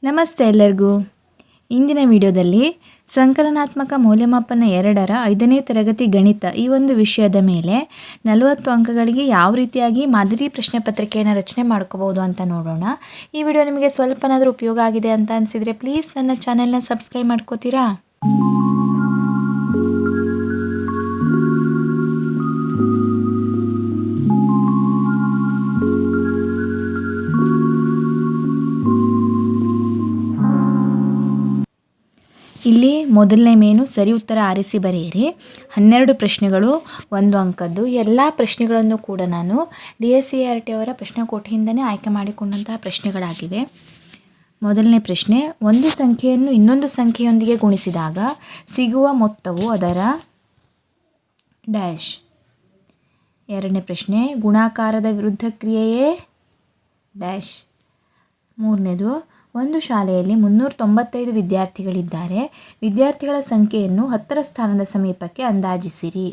ನಮಸ್ತೆ ಎಲ್ಲರಿಗೂ. ಇಂದಿನ ವಿಡಿಯೋದಲ್ಲಿ ಸಂಕಲನಾತ್ಮಕ ಮೌಲ್ಯಮಾಪನ 2ರ 5ನೇ ತರಗತಿ ಗಣಿತ ಈ ಒಂದು ವಿಷಯದ ಮೇಲೆ 40 ಅಂಕಗಳಿಗೆ ಯಾವ ರೀತಿಯಾಗಿ ಮಾದರಿ ಪ್ರಶ್ನೆ ಪತ್ರಿಕೆಯನ್ನು ರಚನೆ ಮಾಡ್ಕೋಬಹುದು ಅಂತ ನೋಡೋಣ. ಈ ವಿಡಿಯೋ ನಿಮಗೆ ಸ್ವಲ್ಪನಾದರೂ ಉಪಯೋಗ ಆಗಿದೆ ಅಂತ ಅನಿಸಿದರೆ ಪ್ಲೀಸ್ ನನ್ನ ಚಾನೆಲ್ನ ಸಬ್ಸ್ಕ್ರೈಬ್ ಮಾಡ್ಕೋತೀರಾ? ಇಲ್ಲಿ ಮೊದಲನೇ ಮೇನು ಸರಿ ಉತ್ತರ ಆರಿಸಿ ಬರೆಯಿರಿ. 12 ಪ್ರಶ್ನೆಗಳು 1 ಅಂಕದ್ದು. ಎಲ್ಲ ಪ್ರಶ್ನೆಗಳನ್ನು ಕೂಡ ನಾನು DSCERT ಅವರ ಪ್ರಶ್ನೆಕೋಠೆಯಿಂದನೇ ಆಯ್ಕೆ ಮಾಡಿಕೊಂಡಂತಹ ಪ್ರಶ್ನೆಗಳಾಗಿವೆ. ಮೊದಲನೇ ಪ್ರಶ್ನೆ, ಒಂದು ಸಂಖ್ಯೆಯನ್ನು ಇನ್ನೊಂದು ಸಂಖ್ಯೆಯೊಂದಿಗೆ ಗುಣಿಸಿದಾಗ ಸಿಗುವ ಮೊತ್ತವು ಅದರ ಡ್ಯಾಶ್. ಎರಡನೇ ಪ್ರಶ್ನೆ, ಗುಣಾಕಾರದ ವಿರುದ್ಧ ಕ್ರಿಯೆಯೇ ಡ್ಯಾಶ್. ಮೂರನೇದು, ಒಂದು ಶಾಲೆಯಲ್ಲಿ 395 ವಿದ್ಯಾರ್ಥಿಗಳಿದ್ದಾರೆ. ವಿದ್ಯಾರ್ಥಿಗಳ ಸಂಖ್ಯೆಯನ್ನು 10ರ ಸ್ಥಾನದ ಸಮೀಪಕ್ಕೆ ಅಂದಾಜಿಸಿರಿ.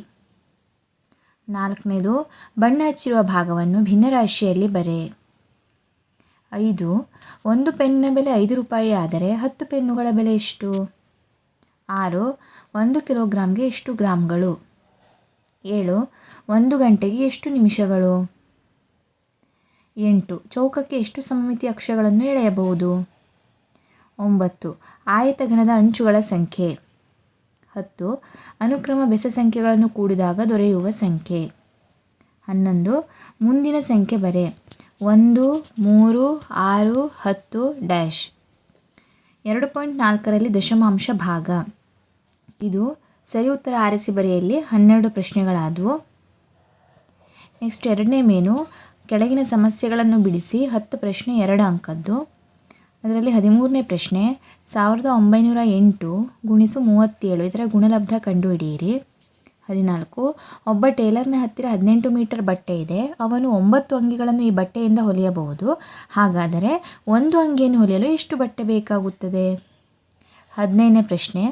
ನಾಲ್ಕನೇದು, ಬಣ್ಣ ಹಚ್ಚಿರುವ ಭಾಗವನ್ನು ಭಿನ್ನರಾಶಿಯಲ್ಲಿ ಬರೆ. 5, ಒಂದು ಪೆನ್ನಿನ ಬೆಲೆ 5 ರೂಪಾಯಿ ಆದರೆ 10 ಪೆನ್ನುಗಳ ಬೆಲೆ ಎಷ್ಟು? 6, 1 ಕಿಲೋಗ್ರಾಮ್ಗೆ ಎಷ್ಟು ಗ್ರಾಮ್ಗಳು? 7, 1 ಗಂಟೆಗೆ ಎಷ್ಟು ನಿಮಿಷಗಳು? 8, ಚೌಕಕ್ಕೆ ಎಷ್ಟು ಸಮಮಿತಿ ಅಕ್ಷಗಳನ್ನು ಎಳೆಯಬಹುದು? 9, ಆಯತಘನದ ಅಂಚುಗಳ ಸಂಖ್ಯೆ. 10, ಅನುಕ್ರಮ ಬೆಸ ಸಂಖ್ಯೆಗಳನ್ನು ಕೂಡಿದಾಗ ದೊರೆಯುವ ಸಂಖ್ಯೆ. 11, ಮುಂದಿನ ಸಂಖ್ಯೆ ಬರೆ. 1, 3, 6, 10 ಡ್ಯಾಶ್. 2.4ರಲ್ಲಿ ದಶಮಾಂಶ ಭಾಗ. ಇದು ಸರಿ ಉತ್ತರ ಆರಿಸಿ ಬರೆಯಲ್ಲಿ 12 ಪ್ರಶ್ನೆಗಳಾದವು. ನೆಕ್ಸ್ಟ್ ಎರಡನೇ ಮೇನು, ಕೆಳಗಿನ ಸಮಸ್ಯೆಗಳನ್ನು ಬಿಡಿಸಿ 10 ಪ್ರಶ್ನೆ 2 ಅಂಕದ್ದು. ಅದರಲ್ಲಿ 13ನೇ ಪ್ರಶ್ನೆ, 1908 ಗುಣಿಸು 37 ಇದರ ಗುಣಲಬ್ಧ ಕಂಡುಹಿಡಿಯಿರಿ. 14, ಒಬ್ಬ ಟೇಲರ್ನ ಹತ್ತಿರ 18 ಮೀಟರ್ ಬಟ್ಟೆ ಇದೆ. ಅವನು 9 ಅಂಗಿಗಳನ್ನು ಈ ಬಟ್ಟೆಯಿಂದ ಹೊಲಿಯಬಹುದು. ಹಾಗಾದರೆ ಒಂದು ಅಂಗಿಯನ್ನು ಹೊಲಿಯಲು ಎಷ್ಟು ಬಟ್ಟೆ ಬೇಕಾಗುತ್ತದೆ? 15ನೇ ಪ್ರಶ್ನೆ,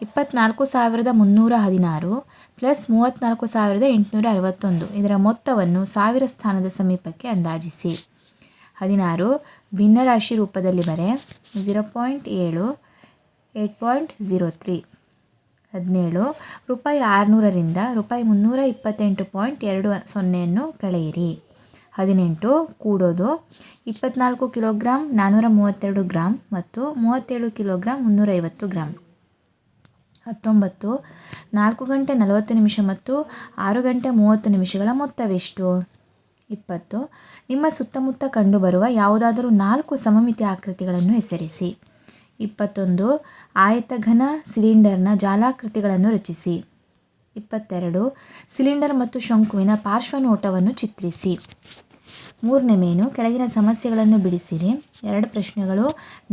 24,316 ಪ್ಲಸ್ 34,861 ಇದರ ಮೊತ್ತವನ್ನು 1000 ಸ್ಥಾನದ ಸಮೀಪಕ್ಕೆ ಅಂದಾಜಿಸಿ. 16, ಭಿನ್ನರಾಶಿ ರೂಪದಲ್ಲಿ ಬರೆ. 0.7, 8.03. 17, ರೂಪಾಯಿ 600ರಿಂದ ರೂಪಾಯಿ 328.20 ಕಳೆಯಿರಿ. 18, ಕೂಡೋದು. 24 ಕಿಲೋಗ್ರಾಮ್ 432 ಗ್ರಾಮ್ ಮತ್ತು 37 ಕಿಲೋಗ್ರಾಮ್ 350 ಗ್ರಾಮ್. 19, 4 ಗಂಟೆ 40 ನಿಮಿಷ ಮತ್ತು 6 ಗಂಟೆ 30 ನಿಮಿಷಗಳ ಮೊತ್ತವೆಷ್ಟು? 20, ನಿಮ್ಮ ಸುತ್ತಮುತ್ತ ಕಂಡುಬರುವ ಯಾವುದಾದರೂ 4 ಸಮಮಿತಿ ಆಕೃತಿಗಳನ್ನು ಹೆಸರಿಸಿ. 21, ಆಯತಘನ ಸಿಲಿಂಡರ್ನ ಜಾಲಾಕೃತಿಗಳನ್ನು ರಚಿಸಿ. 22, ಸಿಲಿಂಡರ್ ಮತ್ತು ಶಂಕುವಿನ ಪಾರ್ಶ್ವನೋಟವನ್ನು ಚಿತ್ರಿಸಿ. ಮೂರನೇ ಮೇನು, ಕೆಳಗಿನ ಸಮಸ್ಯೆಗಳನ್ನು ಬಿಡಿಸಿರಿ. 2 ಪ್ರಶ್ನೆಗಳು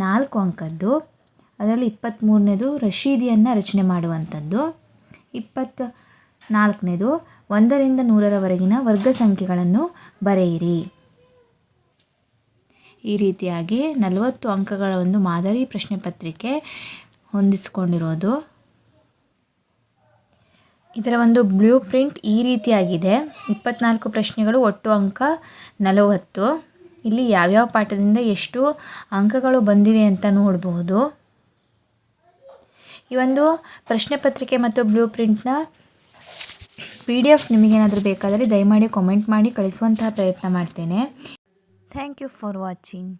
4 ಅಂಕದ್ದು. ಅದರಲ್ಲಿ 23ನೇದು ರಶೀದಿಯನ್ನು ರಚನೆ ಮಾಡುವಂಥದ್ದು. 24ನೇದು 1ರಿಂದ 100ರವರೆಗಿನ ವರ್ಗ ಸಂಖ್ಯೆಗಳನ್ನು ಬರೆಯಿರಿ. ಈ ರೀತಿಯಾಗಿ 40 ಅಂಕಗಳ ಒಂದು ಮಾದರಿ ಪ್ರಶ್ನೆ ಪತ್ರಿಕೆ ಹೊಂದಿಸಿಕೊಂಡಿರೋದು. ಇದರ ಒಂದು ಬ್ಲೂ ಪ್ರಿಂಟ್ ಈ ರೀತಿಯಾಗಿದೆ. 24 ಪ್ರಶ್ನೆಗಳು, ಒಟ್ಟು ಅಂಕ 40. ಇಲ್ಲಿ ಯಾವ್ಯಾವ ಪಾಠದಿಂದ ಎಷ್ಟು ಅಂಕಗಳು ಬಂದಿವೆ ಅಂತ ನೋಡಬಹುದು. ಈ ಒಂದು ಪ್ರಶ್ನೆ ಪತ್ರಿಕೆ ಮತ್ತು ಬ್ಲೂ ಪ್ರಿಂಟ್ನ PDF ನಿಮಗೇನಾದರೂ ಬೇಕಾದರೆ ದಯಮಾಡಿ ಕಾಮೆಂಟ್ ಮಾಡಿ ಕಳಿಸುವಂತಹ ಪ್ರಯತ್ನ ಮಾಡ್ತೇನೆ. Thank you for watching.